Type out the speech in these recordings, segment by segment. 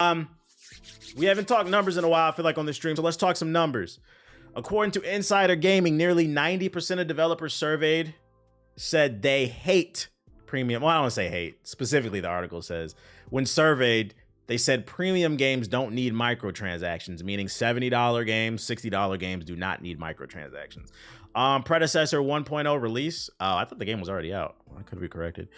We haven't talked numbers in a while, I feel like, on this stream, so let's talk some numbers. According to Insider Gaming, nearly 90% of developers surveyed said they hate premium. Well, I don't want to say hate. Specifically, the article says, when surveyed, they said premium games don't need microtransactions, meaning $70 games, $60 games do not need microtransactions. Predecessor 1.0 release. Oh, I thought the game was already out. I could be corrected.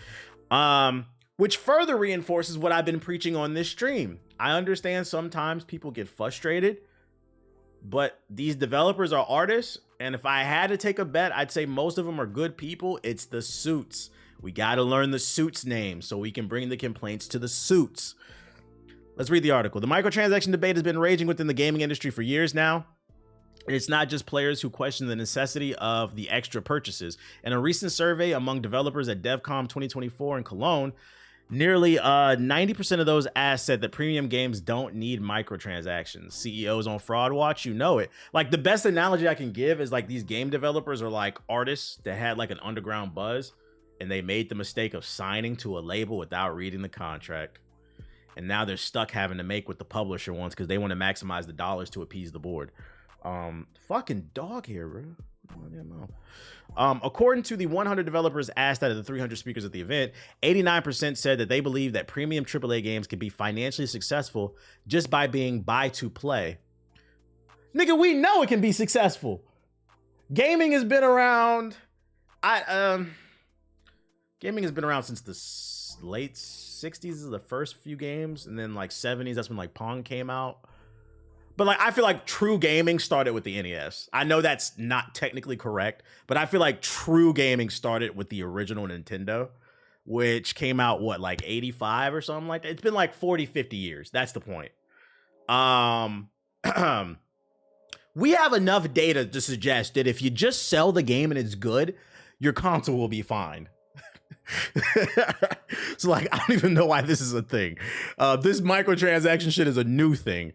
Which further reinforces what I've been preaching on this stream. I understand sometimes people get frustrated, but these developers are artists, and if I had to take a bet, I'd say most of them are good people. It's the suits. We got to learn the suits' names so we can bring the complaints to the suits. Let's read the article. The microtransaction debate has been raging within the gaming industry for years now. It's not just players who question the necessity of the extra purchases. In a recent survey among developers at Devcom 2024 in Cologne, nearly 90% of those asked said that premium games don't need microtransactions. CEOs on Fraud Watch, you know it. Like, the best analogy I can give is like these game developers are like artists that had like an underground buzz, and they made the mistake of signing to a label without reading the contract. And now they're stuck having to make what the publisher wants because they want to maximize the dollars to appease the board. Fucking dog here, bro. According to the 100 developers asked out of the 300 speakers at the event, 89% said that they believe that premium AAA games can be financially successful just by being buy to play. Nigga, we know it can be successful. Gaming has been around. Gaming has been around since the late 60s is the first few games, and then like 70s, that's when like Pong came out. But like, I feel like true gaming started with the NES. I know that's not technically correct, but I feel like true gaming started with the original Nintendo, which came out, what, like 85 or something like that? It's been like 40, 50 years. That's the point. We have enough data to suggest that if you just sell the game and it's good, your console will be fine. So like, I don't even know why this is a thing. This microtransaction shit is a new thing.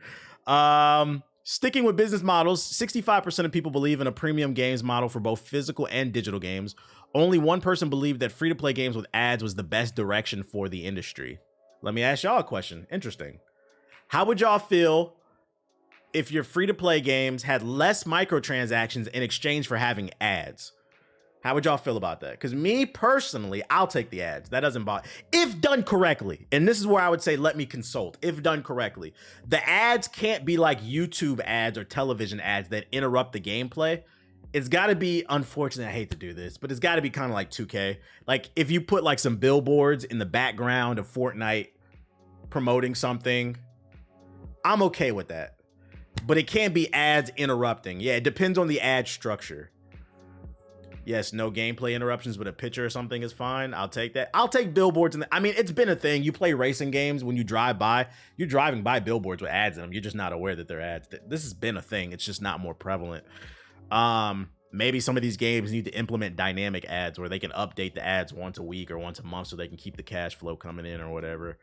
Sticking with business models, 65% of people believe in a premium games model for both physical and digital games. Only 1% believed that free-to-play games with ads was the best direction for the industry. Let me ask y'all a question. Interesting. How would y'all feel if your free-to-play games had less microtransactions in exchange for having ads? How would y'all feel about that? Because me personally, I'll take the ads. That doesn't bother. If done correctly, and this is where I would say, let me consult. If done correctly, the ads can't be like YouTube ads or television ads that interrupt the gameplay. It's got to be, unfortunate, I hate to do this, but it's got to be kind of like 2K. Like if you put like some billboards in the background of Fortnite promoting something, I'm okay with that. But it can't be ads interrupting. Yeah, it depends on the ad structure. Yes, no gameplay interruptions, but a picture or something is fine. I'll take that. I'll take billboards. I mean, it's been a thing. You play racing games, when you drive by, you're driving by billboards with ads in them. You're just not aware that they're ads. This has been a thing. It's just not more prevalent. Maybe some of these games need to implement dynamic ads where they can update the ads once a week or once a month so they can keep the cash flow coming in or whatever.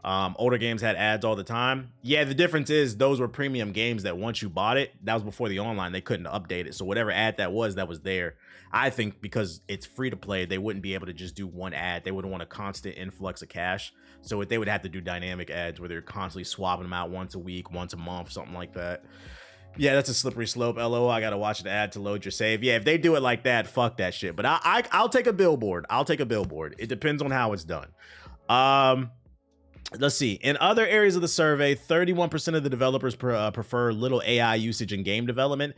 Older games had ads all the time. Yeah, the difference is those were premium games that once you bought it, that was before the online, they couldn't update it. So whatever ad that was there. I think because it's free to play, they wouldn't be able to just do one ad. They would want a constant influx of cash. So they would have to do dynamic ads where they're constantly swapping them out once a week, once a month, something like that. Yeah, that's a slippery slope. LO, I gotta watch the ad to load your save. Yeah, if they do it like that, fuck that shit. But I'll take a billboard. I'll take a billboard. It depends on how it's done. Let's see. In other areas of the survey, 31% of the developers prefer little AI usage in game development.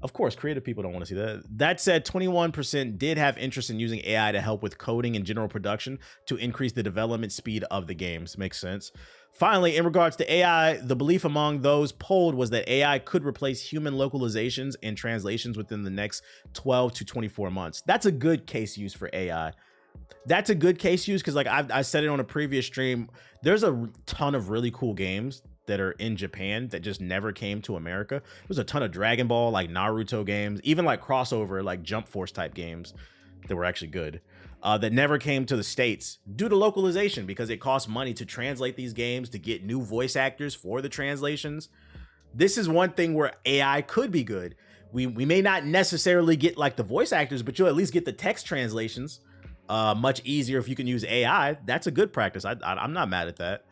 Of course, creative people don't want to see that. That said, 21% did have interest in using AI to help with coding and general production to increase the development speed of the games. Makes sense. Finally, in regards to AI, the belief among those polled was that AI could replace human localizations and translations within the next 12 to 24 months. That's a good case use for AI. That's a good case use because, like I said it on a previous stream, there's a ton of really cool games that are in Japan that just never came to America. There's a ton of Dragon Ball, like Naruto games, even like crossover, like Jump Force type games that were actually good, that never came to the States due to localization because it costs money to translate these games, to get new voice actors for the translations. This is one thing where AI could be good. We may not necessarily get like the voice actors, but you'll at least get the text translations much easier if you can use AI. That's a good practice. I'm not mad at that.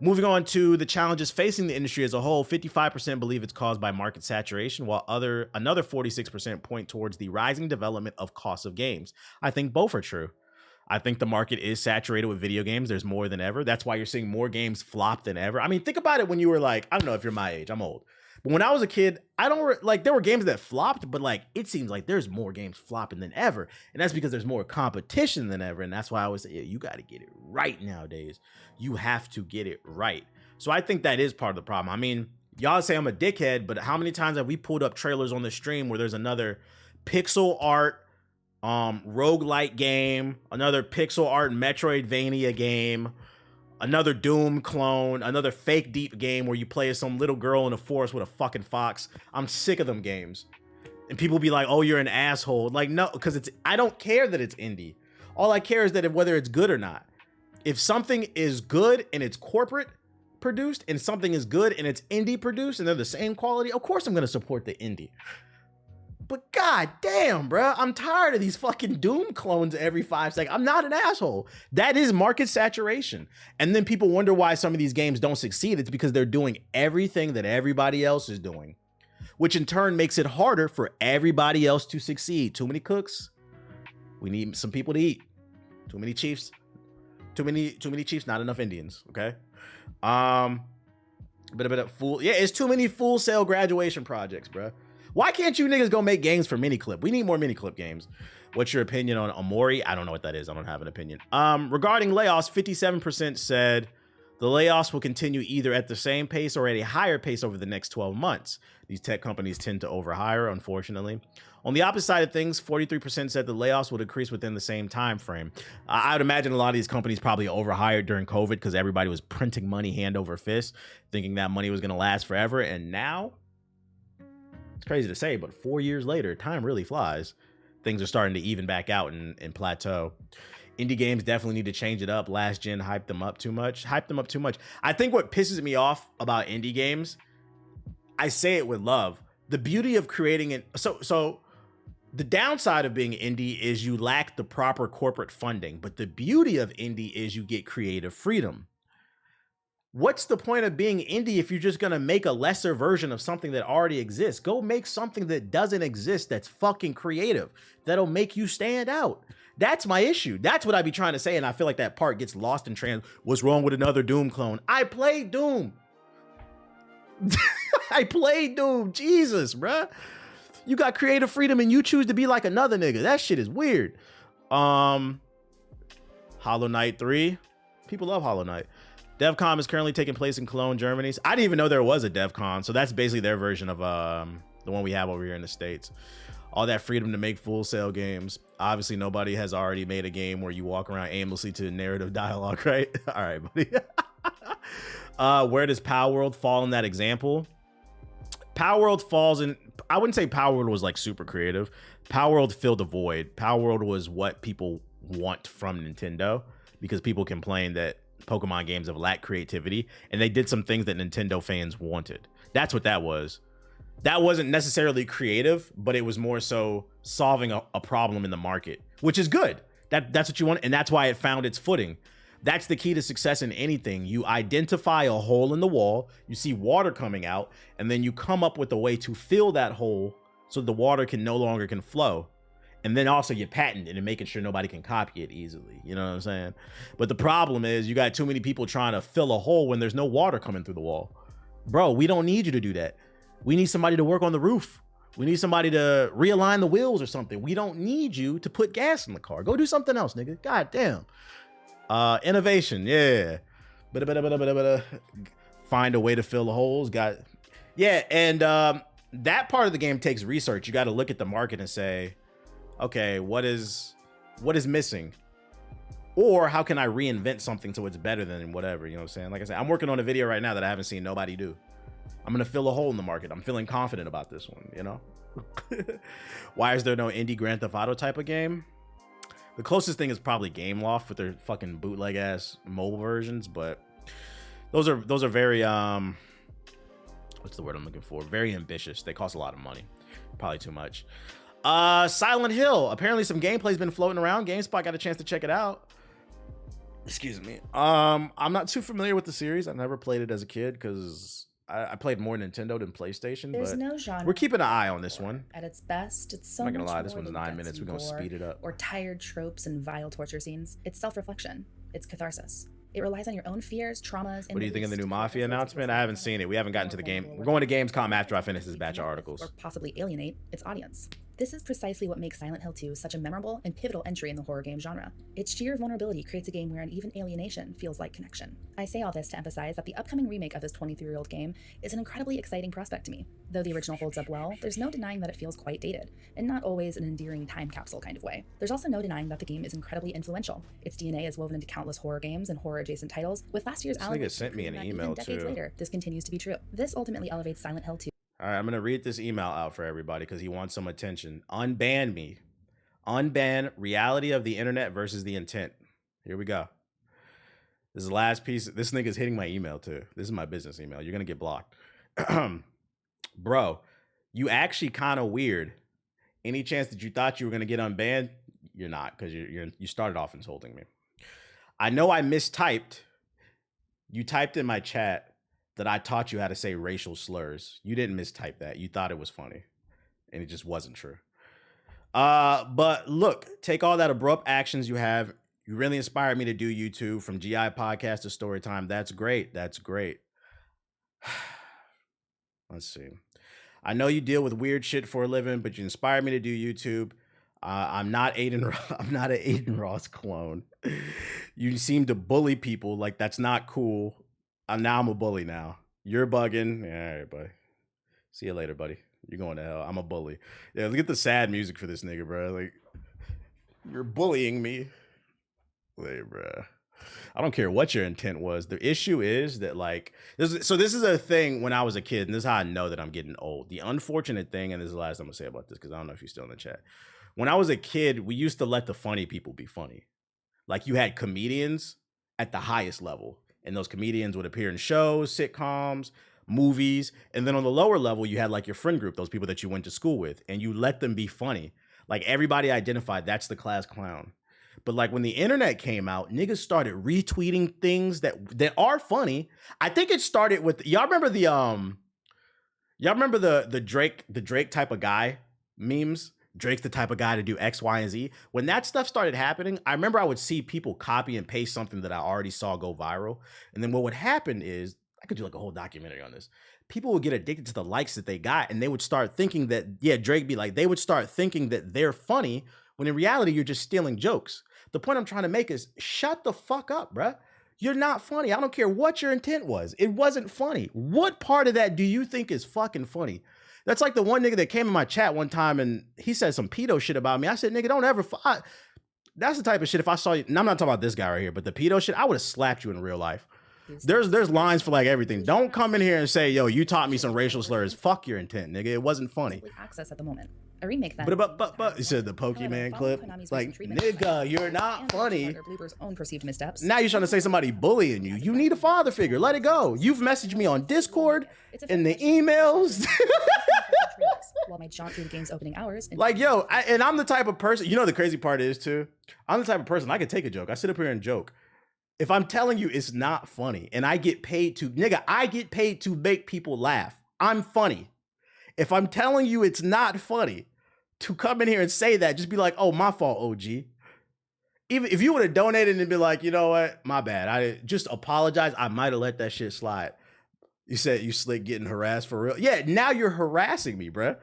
Moving on to the challenges facing the industry as a whole, 55% believe it's caused by market saturation, while another 46% point towards the rising development of costs of games. I think both are true. I think the market is saturated with video games. There's more than ever. That's why you're seeing more games flop than ever. I mean, think about it when you were like, I don't know if you're my age, I'm old. But when I was a kid, there were games that flopped, but like, it seems like there's more games flopping than ever. And that's because there's more competition than ever. And that's why I always say, yeah, you got to get it right nowadays. You have to get it right. So I think that is part of the problem. I mean, y'all say I'm a dickhead, but how many times have we pulled up trailers on the stream where there's another pixel art roguelike game, another pixel art Metroidvania game, another Doom clone, another fake deep game where you play as some little girl in a forest with a fucking fox. I'm sick of them games. And people be like, oh, you're an asshole. Like, no, because I don't care that it's indie. All I care is that whether it's good or not. If something is good and it's corporate produced and something is good and it's indie produced and they're the same quality, of course I'm going to support the indie. But god damn, bro, I'm tired of these fucking Doom clones every 5 seconds. I'm not an asshole. That is market saturation. And then people wonder why some of these games don't succeed. It's because they're doing everything that everybody else is doing, which in turn makes it harder for everybody else to succeed. Too many cooks. We need some people to eat. Too many chiefs. Too many chiefs, not enough Indians, okay? It's too many Full Sail graduation projects, bro. Why can't you niggas go make games for Miniclip? We need more Miniclip games. What's your opinion on Amori? I don't know what that is. I don't have an opinion. Regarding layoffs, 57% said the layoffs will continue either at the same pace or at a higher pace over the next 12 months. These tech companies tend to overhire, unfortunately. On the opposite side of things, 43% said the layoffs would increase within the same time frame. I would imagine a lot of these companies probably overhired during COVID because everybody was printing money hand over fist, thinking that money was going to last forever. And now, it's crazy to say, but 4 years later, time really flies. Things are starting to even back out and plateau. Indie games definitely need to change it up. Last gen hyped them up too much. I think what pisses me off about indie games, I say it with love. The beauty of creating it. So the downside of being indie is you lack the proper corporate funding, but the beauty of indie is you get creative freedom. What's the point of being indie if you're just going to make a lesser version of something that already exists? Go make something that doesn't exist that's fucking creative, that'll make you stand out. That's my issue. That's what I be trying to say, and I feel like that part gets lost in what's wrong with another Doom clone? I played Doom. I played Doom. Jesus, bruh. You got creative freedom and you choose to be like another nigga. That shit is weird. Hollow Knight 3. People love Hollow Knight. Devcom is currently taking place in Cologne, Germany. I didn't even know there was a Devcom. So that's basically their version of the one we have over here in the States. All that freedom to make Full Sail games. Obviously, nobody has already made a game where you walk around aimlessly to narrative dialogue, right? All right, buddy. Where does Power World fall in that example? Power World falls in... I wouldn't say Power World was like super creative. Power World filled a void. Power World was what people want from Nintendo because people complain that Pokemon games have lacked creativity, and they did some things that Nintendo fans wanted. That's what that was. That wasn't necessarily creative, but it was more so solving a problem in the market, which is good. That's what you want, and that's why it found its footing. That's the key to success in anything. You identify a hole in the wall, you see water coming out, and then you come up with a way to fill that hole so the water no longer can flow. And then also you patent it and making sure nobody can copy it easily. You know what I'm saying? But the problem is you got too many people trying to fill a hole when there's no water coming through the wall. Bro, we don't need you to do that. We need somebody to work on the roof. We need somebody to realign the wheels or something. We don't need you to put gas in the car. Go do something else, nigga. God damn. Innovation, yeah. Find a way to fill the holes. And that part of the game takes research. You got to look at the market and say, okay, what is missing? Or how can I reinvent something so it's better than whatever, you know what I'm saying? Like I said, I'm working on a video right now that I haven't seen nobody do. I'm going to fill a hole in the market. I'm feeling confident about this one, you know? Why is there no indie Grand Theft Auto type of game? The closest thing is probably Game Loft with their fucking bootleg ass mobile versions, but those are very what's the word I'm looking for? Very ambitious. They cost a lot of money. Probably too much. Silent Hill. Apparently some gameplay's been floating around. GameSpot got a chance to check it out. Excuse me. I'm not too familiar with the series. I never played it as a kid because I played more Nintendo than PlayStation. There's but no genre. we're keeping an eye on this one. At its best, it's so I'm not much gonna lie, more this one's than 9 guts minutes. and We're gonna gore speed it up. or tired tropes and vile torture scenes. It's self-reflection. It's catharsis. It relies on your own fears, traumas, and What do you think of the new Mafia announcement? I haven't seen it. We haven't gotten to the game. We're going to Gamescom after I finish this batch of articles. Or possibly alienate its audience. This is precisely what makes Silent Hill 2 such a memorable and pivotal entry in the horror game genre. Its sheer vulnerability creates a game where even alienation feels like connection. I say all this to emphasize that the upcoming remake of this 23-year-old game is an incredibly exciting prospect to me. Though the original holds up well, there's no denying that it feels quite dated, and not always an endearing time capsule kind of way. There's also no denying that the game is incredibly influential. Its DNA is woven into countless horror games and horror-adjacent titles, with last year's Alan Wake sent me an email even decades later, this continues to be true. This ultimately elevates Silent Hill 2. All right, I'm going to read this email out for everybody because he wants some attention. Unban me. Unban reality of the internet versus the intent. Here we go. This is the last piece. This nigga's hitting my email too. This is my business email. You're going to get blocked. Bro, you actually kind of weird. Any chance that you thought you were going to get unbanned? You're not, because you started off insulting me. I know I mistyped. You typed in my chat that I taught you how to say racial slurs. You didn't mistype that. You thought it was funny, and it just wasn't true. But look, take all that abrupt actions you have. You really inspired me to do YouTube, from GI podcast to story time. That's great. That's great. Let's see. I know you deal with weird shit for a living, but you inspired me to do YouTube. I'm not Aiden. I'm not an Aiden Ross clone. You seem to bully people like that's not cool. Now I'm a bully now. You're bugging. Yeah, all right, buddy. See you later, buddy. You're going to hell. I'm a bully. Yeah, look at the sad music for this nigga, bro. Like, you're bullying me. Hey, bro. I don't care what your intent was. The issue is that, like, this is a thing when I was a kid, and this is how I know that I'm getting old. The unfortunate thing, and this is the last thing I'm gonna say about this, because I don't know if you're still in the chat. When I was a kid, we used to let the funny people be funny. Like, you had comedians at the highest level, and those comedians would appear in shows, sitcoms, movies, and then on the lower level, you had like your friend group, those people that you went to school with, and you let them be funny. Like, everybody identified that's the class clown. But like when the internet came out, niggas started retweeting things that are funny. I think it started with, y'all remember the Drake type of guy memes? Drake's the type of guy to do X, Y, and Z. When that stuff started happening, I remember I would see people copy and paste something that I already saw go viral. And then what would happen is, I could do like a whole documentary on this. People would get addicted to the likes that they got, and they would start thinking that, yeah, Drake be like, they would start thinking that they're funny, when in reality, you're just stealing jokes. The point I'm trying to make is, shut the fuck up, bruh. You're not funny. I don't care what your intent was. It wasn't funny. What part of that do you think is fucking funny? That's like the one nigga that came in my chat one time and he said some pedo shit about me. I said, nigga, don't ever. That's the type of shit, if I saw you, and I'm not talking about this guy right here, but the pedo shit, I would have slapped you in real life. There's lines for like everything. Don't come in here and say, yo, you taught me some racial slurs. Fuck your intent, nigga. It wasn't funny. Access at the moment. A remake then. But you said the Pokemon clip. Like, nigga, you're not funny. Own perceived missteps. Now you're trying to say somebody bullying you. You need a father figure. Let it go. You've messaged me on Discord, in the emails. While my jaunt through the game's opening hours. Like, yo, and I'm the type of person, you know, the crazy part is too, I'm the type of person, I can take a joke. I sit up here and joke. If I'm telling you it's not funny and I get paid to, nigga, I get paid to make people laugh. I'm funny. If I'm telling you it's not funny, to come in here and say that, just be like, oh, my fault, OG. Even if you would have donated and be like, you know what, my bad, I just apologize, I might have let that shit slide. You said you slick getting harassed for real. Yeah, now you're harassing me, bruh.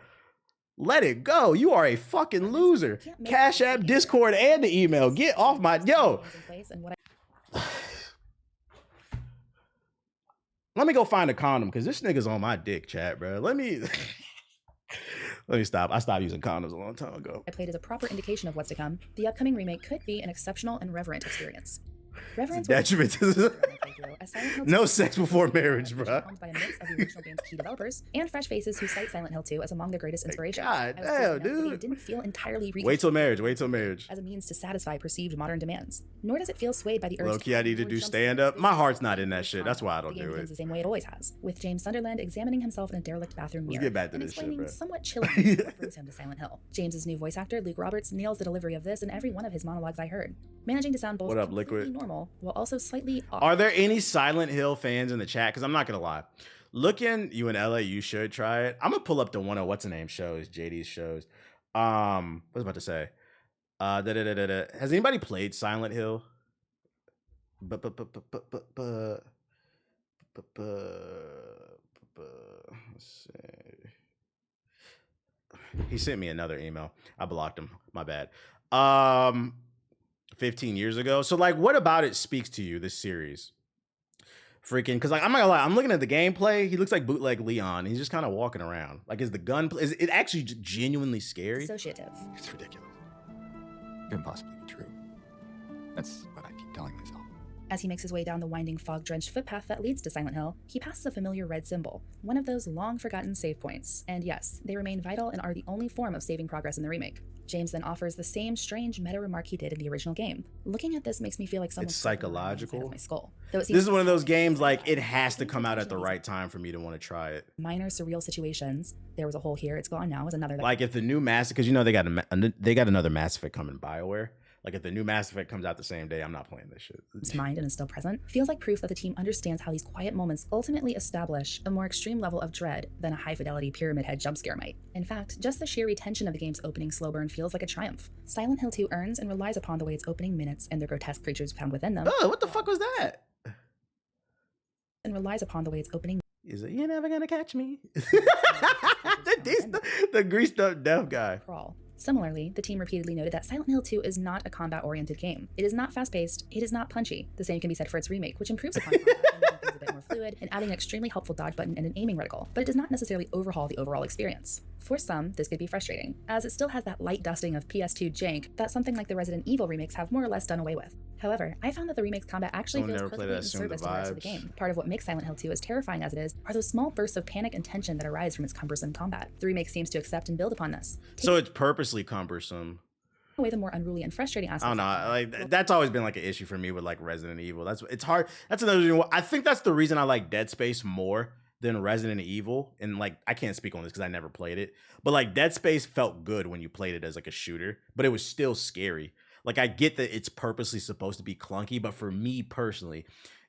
Let it go. You are a fucking loser. Cash App, Discord, and the email. Get off my, yo. Let me go find a condom, because this nigga's on my dick, chat, bro. Let me stop. I stopped using condoms a long time ago. I played as a proper indication of what's to come. The upcoming remake could be an exceptional and reverent experience. Reverence detriment to no sex before marriage, bro. By a mix of the original game's key developers and fresh faces who cite Silent Hill 2 as among their greatest inspirations. God damn, dude. It didn't feel entirely wait till marriage. As a means to satisfy perceived modern demands. Nor does it feel swayed by the urge. Low-key, I need to do stand-up. My heart's not in that shit. That's why I don't do it. The same way it always has, with James Sunderland examining himself in a derelict bathroom mirror. Let's get back to this shit, bro. Somewhat chilling what brings him to Silent Hill. James's new voice actor, Luke Roberts, nails the delivery of this in every one of his monologues I heard. managing to sound both What up, completely Liquid? normal while also slightly off. Are there any Silent Hill fans in the chat? Because I'm not gonna lie. Looking you in LA, you should try it. I'm gonna pull up the one of what's the name shows, JD's shows. What was I about to say? Has anybody played Silent Hill? Let's see. He sent me another email. I blocked him. My bad. 15 years ago. So like, what about it speaks to you, this series? Freaking, because like, I'm not gonna lie, I'm looking at the gameplay. He looks like bootleg Leon. He's just kind of walking around. Like, is the gun, is it actually genuinely scary? Associative. It's ridiculous. Couldn't possibly be true. That's what I keep telling myself. As he makes his way down the winding fog-drenched footpath that leads to Silent Hill, he passes a familiar red symbol, one of those long-forgotten save points. And yes, they remain vital and are the only form of saving progress in the remake. James then offers the same strange meta remark he did in the original game. Looking at this makes me feel like someone's It's psychological. my skull. This is one of those games, like, it has to come out at the right time for me to want to try it. Minor surreal situations. There was a hole here, it's gone now, is another. Like if the new Mass, because you know they got another Mass Effect coming, BioWare. Like if the new Mass Effect comes out the same day, I'm not playing this shit. It's mind and is still present, feels like proof that the team understands how these quiet moments ultimately establish a more extreme level of dread than a high-fidelity Pyramid Head jumpscare might. In fact, just the sheer retention of the game's opening slow burn feels like a triumph. Silent Hill 2 earns and relies upon the way its opening minutes and the grotesque creatures found within them. Oh, what the fuck was that? And relies upon the way its opening. Is it you're never gonna catch me? the greased up deaf guy. Crawl. Similarly, the team repeatedly noted that Silent Hill 2 is not a combat-oriented game. It is not fast-paced, it is not punchy. The same can be said for its remake, which improves upon combat, making things a bit more fluid, and adding an extremely helpful dodge button and an aiming reticle, but it does not necessarily overhaul the overall experience. For some, this could be frustrating, as it still has that light dusting of PS2 jank that something like the Resident Evil remakes have more or less done away with. However, I found that the remake's combat actually feels perfectly in service to the rest of the game. Part of what makes Silent Hill 2 as terrifying as it is are those small bursts of panic and tension that arise from its cumbersome combat. The remake seems to accept and build upon this. So it's purposely cumbersome. Away the more unruly and frustrating aspects. I don't know. Like that's always been like an issue for me with like Resident Evil. It's hard. That's another reason. I think that's the reason I like Dead Space more than Resident Evil. And like I can't speak on this because I never played it. But like Dead Space felt good when you played it as like a shooter, but it was still scary. Like I get that it's purposely supposed to be clunky, but for me personally,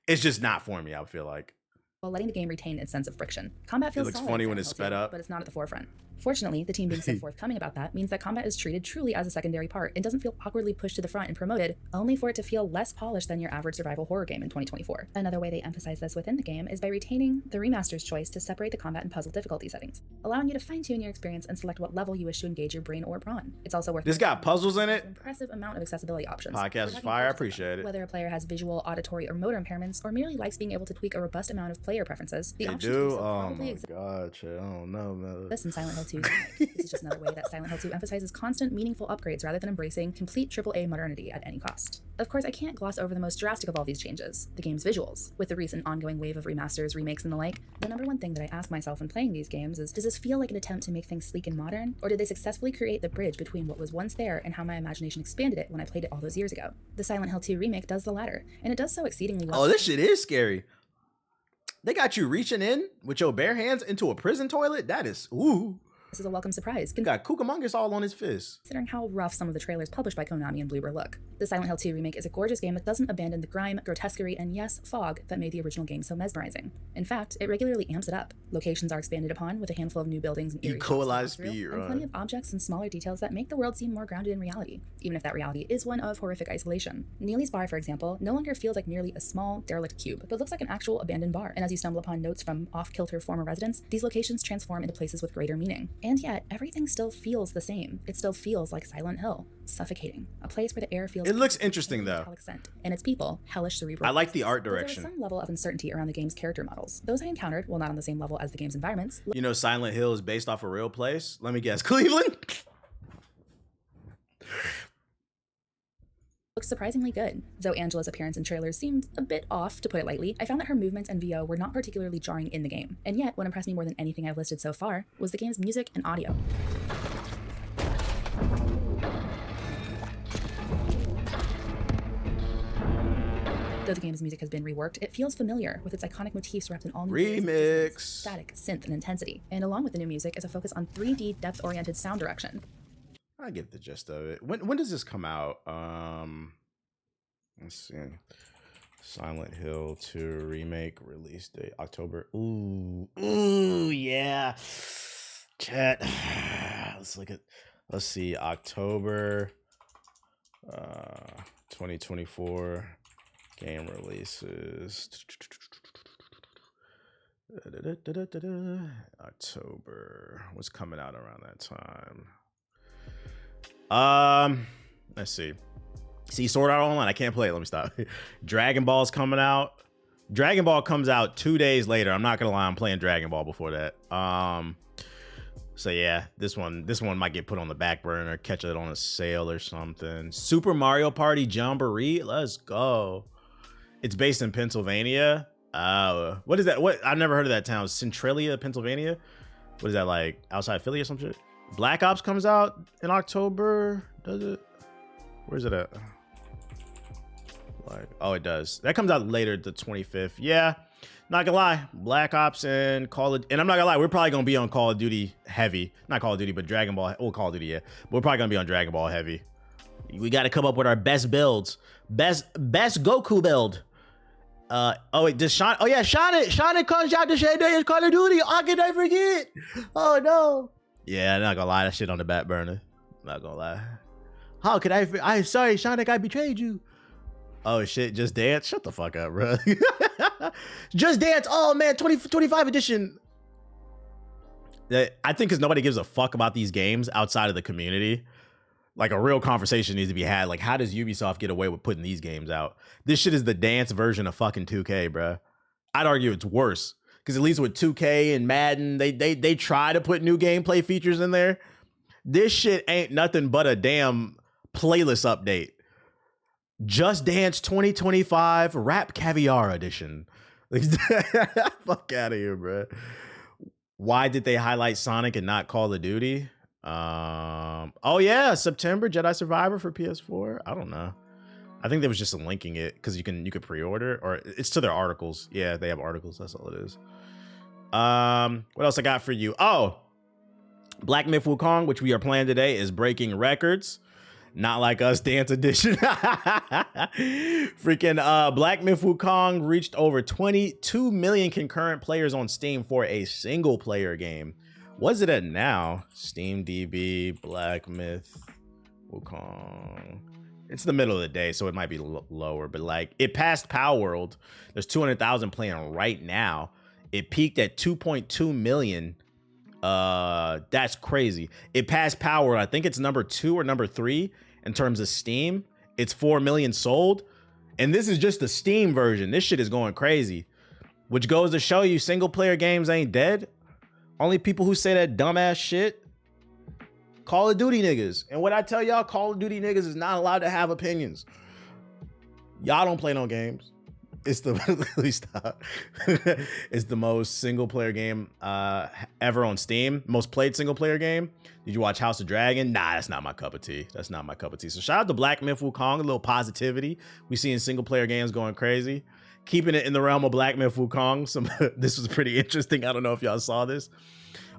it's just not for me. I feel like. While letting the game retain its sense of friction. Combat feels looks funny when it's sped up, but it's not at the forefront. Fortunately, the team being so forthcoming about that means that combat is treated truly as a secondary part and doesn't feel awkwardly pushed to the front and promoted, only for it to feel less polished than your average survival horror game in 2024. Another way they emphasize this within the game is by retaining the remaster's choice to separate the combat and puzzle difficulty settings, allowing you to fine-tune your experience and select what level you wish to engage your brain or brawn. It's also worth this got puzzles in it. An impressive amount of accessibility options. Podcast is fire. I appreciate it. Whether a player has visual, auditory, or motor impairments, or merely likes being able to tweak a robust amount of player preferences, the options do. so Oh my god, I don't know, man. This in Silent Hill 2. This is just another way that Silent Hill 2 emphasizes constant, meaningful upgrades rather than embracing complete AAA modernity at any cost. Of course, I can't gloss over the most drastic of all these changes, the game's visuals. With the recent ongoing wave of remasters, remakes, and the like, the number one thing that I ask myself when playing these games is, does this feel like an attempt to make things sleek and modern, or did they successfully create the bridge between what was once there and how my imagination expanded it when I played it all those years ago? The Silent Hill 2 remake does the latter, and it does so exceedingly well. Oh, this shit is scary. They got you reaching in with your bare hands into a prison toilet? That is, ooh. This is a welcome surprise. Got Cucamongus all on his fist. Considering how rough some of the trailers published by Konami and Bloober look. The Silent Hill 2 remake is a gorgeous game that doesn't abandon the grime, grotesquerie, and yes, fog that made the original game so mesmerizing. In fact, it regularly amps it up. Locations are expanded upon with a handful of new buildings and eerie equalized speed speed and plenty of objects and smaller details that make the world seem more grounded in reality, even if that reality is one of horrific isolation. Neely's bar, for example, no longer feels like merely a small, derelict cube, but looks like an actual abandoned bar. And as you stumble upon notes from off-kilter former residents, these locations transform into places with greater meaning. And yet, everything still feels the same. It still feels like Silent Hill. Suffocating. A place where the air feels... It looks interesting, though. Scent, and its people, hellish cerebral. I like the art direction. There was some level of uncertainty around the game's character models. Those I encountered, while not on the same level as the game's environments... You know Silent Hill is based off a real place? Let me guess. Cleveland? Looks surprisingly good. Though Angela's appearance in trailers seemed a bit off, to put it lightly, I found that her movements and VO were not particularly jarring in the game. And yet, what impressed me more than anything I've listed so far was the game's music and audio. Though the game's music has been reworked, it feels familiar, with its iconic motifs wrapped in all new remix, static, synth, and intensity. And along with the new music is a focus on 3D depth-oriented sound direction. I get the gist of it. When does this come out? Let's see. Silent Hill 2 remake release date October. Ooh, yeah. Chat. Let's see, October 2024 game releases. October. What's coming out around that time? Let's see. See, Sword Art Online. I can't play it. Let me stop. Dragon Ball's coming out. Dragon Ball comes out 2 days later. I'm not gonna lie. I'm playing Dragon Ball before that. So yeah, this one might get put on the back burner. Catch it on a sale or something. Super Mario Party Jamboree. Let's go. It's based in Pennsylvania. What is that? What? I've never heard of that town. Centralia, Pennsylvania. What is that, like outside Philly or some shit? Black Ops comes out in October. Does it? Where's it at? Like, oh, it does. That comes out later, the 25th. Yeah, not gonna lie. Black Ops and and I'm not gonna lie, we're probably gonna be on Call of Duty heavy. Not Call of Duty, but Dragon Ball. Well, Call of Duty, yeah. But we're probably gonna be on Dragon Ball heavy. We got to come up with our best builds. Best Goku build. Oh wait, does Sean? Oh yeah, Sean comes out to share day in Call of Duty. How can I forget? Oh no. Yeah, not gonna lie, that shit on the back burner. Not gonna lie. How could I'm sorry, Sonic, I betrayed you. Oh shit, Just Dance? Shut the fuck up, bro. Just Dance, oh man, 2025 edition. I think because nobody gives a fuck about these games outside of the community. Like, a real conversation needs to be had. Like, how does Ubisoft get away with putting these games out? This shit is the dance version of fucking 2K, bro. I'd argue it's worse. Because at least with 2K and Madden, they try to put new gameplay features in there. This shit ain't nothing but a damn playlist update. Just Dance 2025 Rap Caviar Edition. Fuck out of here, bro. Why did they highlight Sonic and not Call of Duty? Oh yeah, September Jedi Survivor for PS4. I don't know. I think they was just linking it because you could pre-order, or it's to their articles. Yeah, they have articles. That's all it is. What else I got for you? Oh, Black Myth Wukong, which we are playing today, is breaking records. Not like us, Dance Edition. Freaking Black Myth Wukong reached over 22 million concurrent players on Steam for a single player game. What's it at now? Steam DB, Black Myth Wukong. It's the middle of the day, so it might be lower, but like, it passed Power World. There's 200,000 playing right now. It peaked at 2.2 million. That's crazy. It passed Power World. I think it's number 2 or number 3 in terms of Steam. It's 4 million sold. And this is just the Steam version. This shit is going crazy, which goes to show you single player games ain't dead. Only people who say that dumbass shit, Call of Duty niggas. And what I tell y'all, Call of Duty niggas is not allowed to have opinions. Y'all don't play no games. It's the it's the most single player game ever on Steam. Most played single player game. Did you watch House of Dragon? Nah, that's not my cup of tea. That's not my cup of tea. So shout out to Black Myth Wukong, a little positivity. We seeing single player games going crazy. Keeping it in the realm of Black Myth Wukong. This was pretty interesting. I don't know if y'all saw this.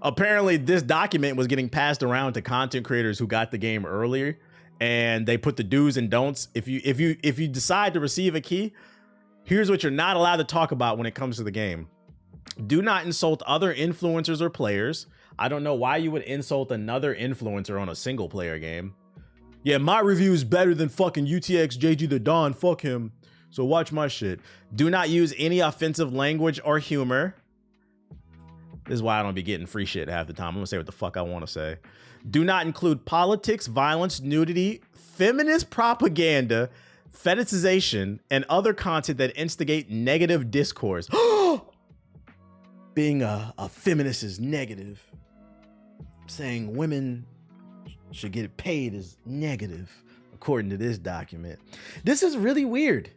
Apparently, this document was getting passed around to content creators who got the game earlier, and they put the do's and don'ts. If you decide to receive a key, here's what you're not allowed to talk about when it comes to the game. Do not insult other influencers or players. I don't know why you would insult another influencer on a single player game. Yeah, my review is better than fucking UTX JG the Don. Fuck him. So watch my shit. Do not use any offensive language or humor. This is why I don't be getting free shit half the time. I'm gonna say what the fuck I want to say. Do not include politics, violence, nudity, feminist propaganda, fetishization, and other content that instigate negative discourse. Being a feminist is negative. Saying women should get paid is negative, according to this document. This is really weird.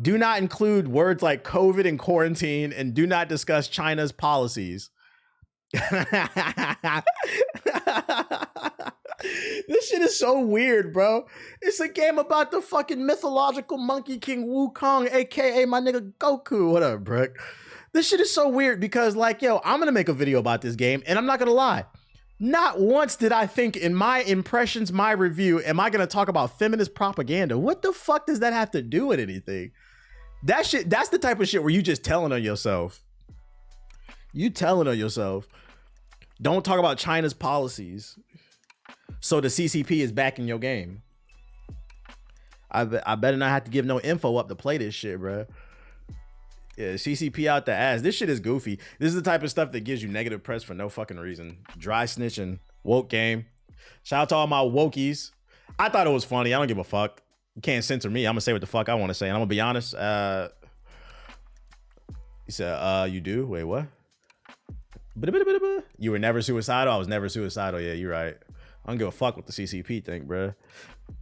Do not include words like COVID and quarantine, and do not discuss China's policies. This shit is so weird, bro. It's a game about the fucking mythological monkey king Wukong, aka my nigga Goku. What up, bro? This shit is so weird because, like, yo, I'm gonna make a video about this game, and I'm not gonna lie. Not once did I think in my impressions, my review, am I going to talk about feminist propaganda? What the fuck does that have to do with anything? That shit, that's the type of shit where you just telling on yourself. You telling on yourself. Don't talk about China's policies. So the CCP is back in your game. I better not have to give no info up to play this shit, bro. Yeah, CCP out the ass. This shit is goofy. This is the type of stuff that gives you negative press for no fucking reason. Dry snitching. Woke game. Shout out to all my wokies. I thought it was funny. I don't give a fuck. You can't censor me. I'm gonna say what the fuck I want to say. And I'm gonna be honest. He said, you do? Wait, what? You were never suicidal? I was never suicidal. Yeah, you're right. I don't give a fuck what the CCP think, bro.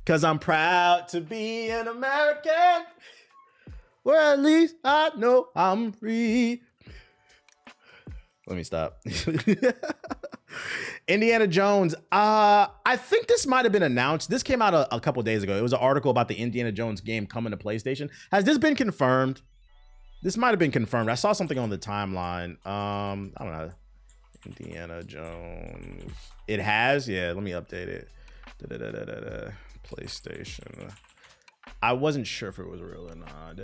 Cause I'm proud to be an American. Or at least I know I'm free. Let me stop. Indiana Jones. I think this might have been announced. This came out a couple days ago. It was an article about the Indiana Jones game coming to PlayStation. Has this been confirmed? This might have been confirmed. I saw something on the timeline. I don't know. Indiana Jones. It has? Yeah, let me update it. PlayStation. I wasn't sure if it was real or not.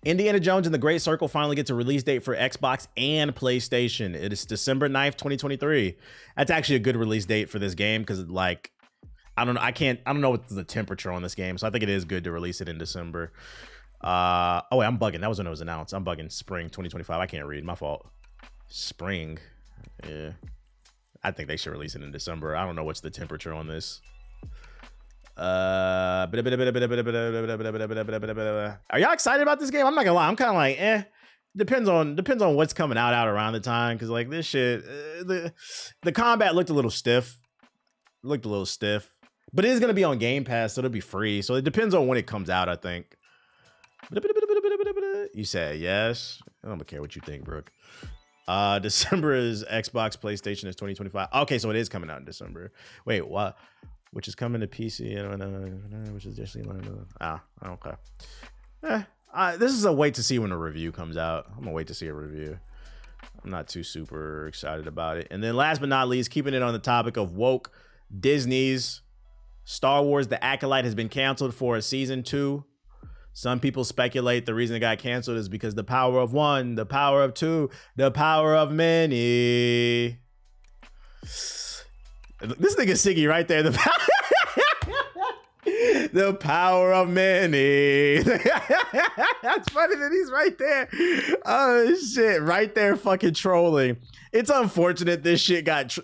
Indiana Jones and the Great Circle finally gets a release date for Xbox and PlayStation. It is December 9th, 2023. That's actually a good release date for this game because, like, I don't know. I don't know what's the temperature on this game, so I think it is good to release it in December. Oh wait, I'm bugging. That was when it was announced. I'm bugging. Spring 2025. I can't read. My fault. Spring. Yeah. I think they should release it in December. I don't know what's the temperature on this. Are y'all excited about this game? I'm not gonna lie. I'm kind of like, depends on what's coming out around the time. Cause like this shit, the combat looked a little stiff. But it is gonna be on Game Pass, so it'll be free. So it depends on when it comes out, I think. You said yes. I don't care what you think, Brooke. December is Xbox, PlayStation is 2025. Okay, so it is coming out in December. Wait, what? Which is coming to PC, which is just okay. This is a wait to see when a review comes out. I'm gonna wait to see a review. I'm not too super excited about it. And then last but not least, keeping it on the topic of woke, Disney's Star Wars: The Acolyte has been canceled for a season 2. Some people speculate the reason it got canceled is because the power of one, the power of two, the power of many. This nigga Siggy right there. The power of many. That's funny that he's right there. Oh shit, right there, fucking trolling. It's unfortunate this shit got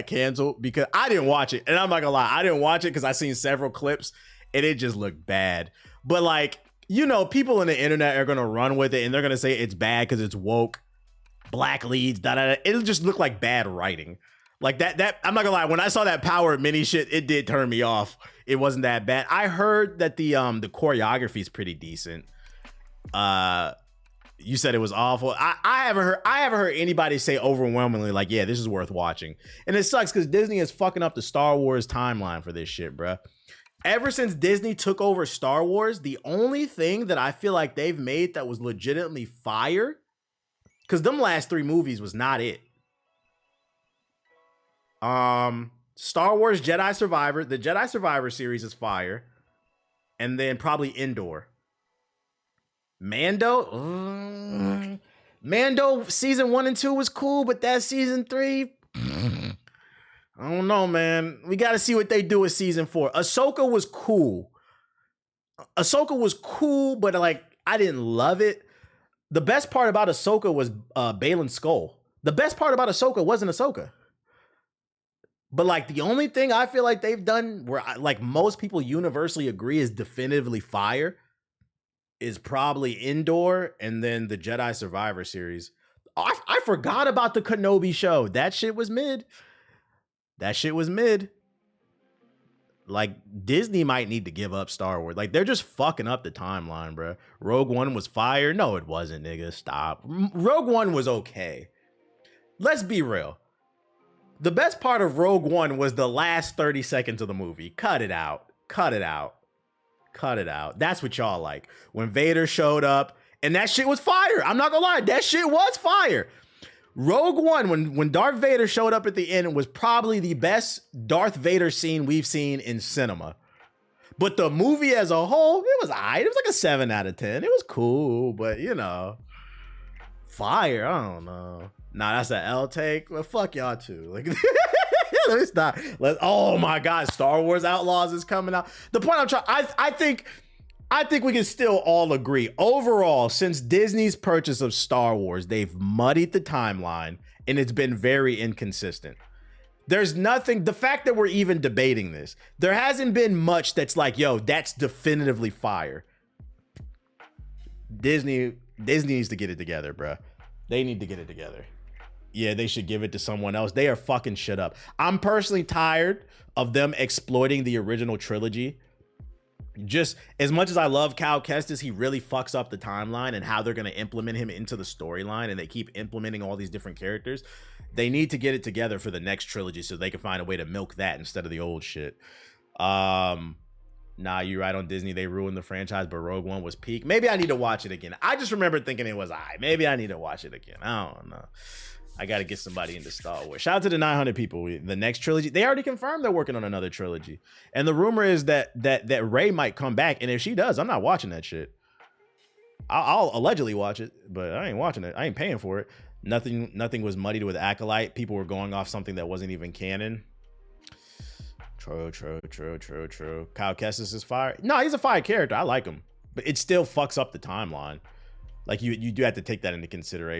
canceled because I didn't watch it, and I'm not gonna lie, I didn't watch it because I seen several clips and it just looked bad. But like, you know, people on the internet are gonna run with it and they're gonna say it's bad because it's woke, black leads, It'll just look like bad writing. Like that I'm not gonna lie, when I saw that power of mini shit, it did turn me off. It wasn't that bad. I heard that the choreography is pretty decent. You said it was awful. I haven't heard anybody say overwhelmingly like, yeah, this is worth watching. And it sucks because Disney is fucking up the Star Wars timeline for this shit, bruh. Ever since Disney took over Star Wars, the only thing that I feel like they've made that was legitimately fire, because them last 3 movies was not it. Star Wars Jedi Survivor, the Jedi Survivor series is fire, and then probably Endor. Mando season 1 and 2 was cool, but that season 3, I don't know, man. We got to see what they do with season 4. Ahsoka was cool, but like I didn't love it. The best part about Ahsoka was Balin's skull. The best part about Ahsoka wasn't Ahsoka. But like the only thing I feel like they've done where like most people universally agree is definitively fire is probably Endor and then the Jedi Survivor series. I forgot about the Kenobi show. That shit was mid. Like Disney might need to give up Star Wars. Like they're just fucking up the timeline, bro. Rogue One was fire. No, it wasn't, nigga. Stop. Rogue One was okay. Let's be real. The best part of Rogue One was the last 30 seconds of the movie. Cut it out. That's what y'all like. When Vader showed up, and that shit was fire. I'm not gonna lie, that shit was fire. Rogue One, when Darth Vader showed up at the end, was probably the best Darth Vader scene we've seen in cinema. But the movie as a whole, it was alright. It was like a 7 out of 10. It was cool, but you know, fire. I don't know. Nah, that's an L take. Well, fuck y'all too. Like, let's not. Oh my God, Star Wars Outlaws is coming out. The point I'm trying, I think we can still all agree. Overall, since Disney's purchase of Star Wars, they've muddied the timeline and it's been very inconsistent. There's nothing, the fact that we're even debating this, there hasn't been much that's like, yo, that's definitively fire. Disney needs to get it together, bruh. They need to get it together. Yeah, they should give it to someone else. They are fucking shit up. I'm personally tired of them exploiting the original trilogy. Just as much as I love Cal Kestis, he really fucks up the timeline and how they're going to implement him into the storyline, and they keep implementing all these different characters. They need to get it together for the next trilogy so they can find a way to milk that instead of the old shit. Nah, you're right on Disney. They ruined the franchise, but Rogue One was peak. Maybe I need to watch it again. I just remember thinking it was Maybe I need to watch it again. I don't know. I got to get somebody into Star Wars. Shout out to the 900 people. The next trilogy, they already confirmed they're working on another trilogy. And the rumor is that Rey might come back. And if she does, I'm not watching that shit. I'll allegedly watch it, but I ain't watching it. I ain't paying for it. Nothing was muddied with Acolyte. People were going off something that wasn't even canon. True. Kyle Kestis is fire. No, he's a fire character. I like him. But it still fucks up the timeline. Like, you do have to take that into consideration.